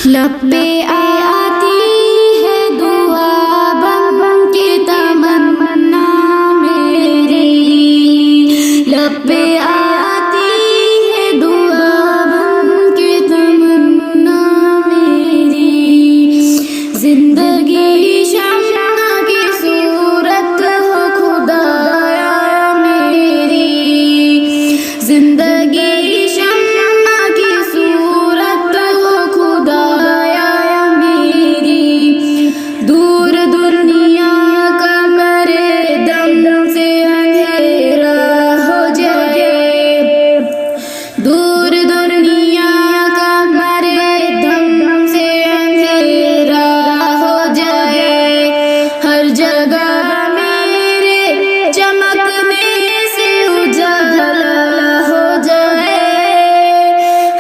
लब पे आती है दुआ बन के तमन्ना मेरी, लब पे आती है दुआ बन के तमन्ना मेरी। जिंदगी शम्मा की सूरत हो खुदाया मेरी, जिंदगी शम्मा की सूरत हो खुदाया मेरी। दूर दुनिया का मेरे दम से अंधेरा हो जाए, दूर दुनिया का मेरे दम से अंधेरा हो जाए। हर जगह मेरे चमकने से उजाला हो जाए,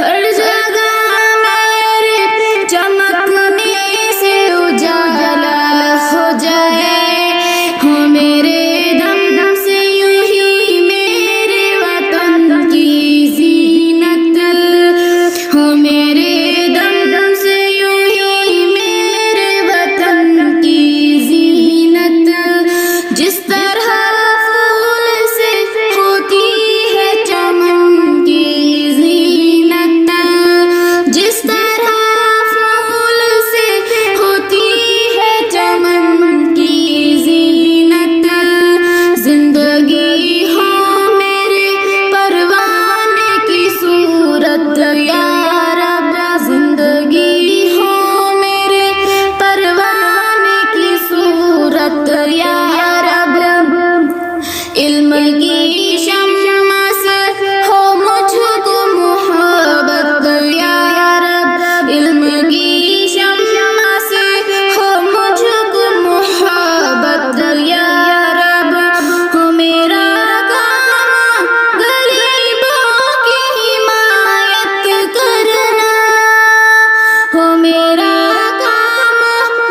हर जगह मेरे चमकने से उजाला हो जाए। हो मेरे दम से यूं ही मेरे वतन की जीनत, हो मेरे दम से यूं ही मेरे वतन की जीनत। जिस तरह फूल से होती है चमन की जीनत, जिस तरह फूल से होती है चमन की जीनत। जिंदगी हो मेरे परवाने की सूरत या रब, जिंदगी हो मेरे परवाने की सूरत या रब। इल्म की शम्मा से हो मुझको मोहब्बत या रब, इल्म की शम्मा से हो मुझको मोहब्बत या रब। हो मेरा काम गरीबों की हिमायत करना, हो मेरा काम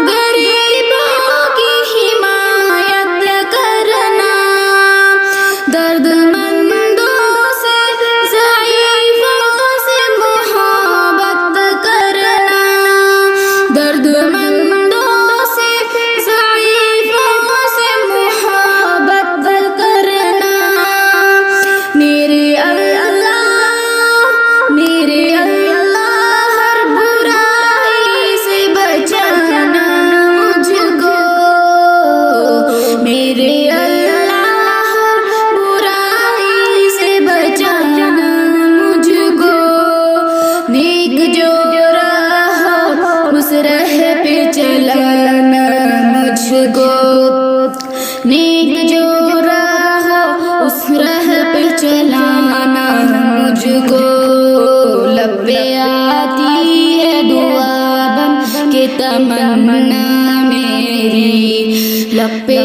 गरीबों की हिमायत करना। दर्दमंदों से ज़ईफ़ों से मोहब्बत करना, दर्दमंदों से ज़ईफ़ों से मोहब्बत करना। मेरे अल्लाह, मेरे अल्लाह हर बुराई से बचाना मुझको, मेरे अल्लाह हर बुराई से बचाना मुझको। नेक जो राह हो उस राह पे चलाना मुझको, नेक जो राह हो उस राह पे चलाना मुझको। लब पे आती है दुआ बन के तमन्ना मेरी, लब पे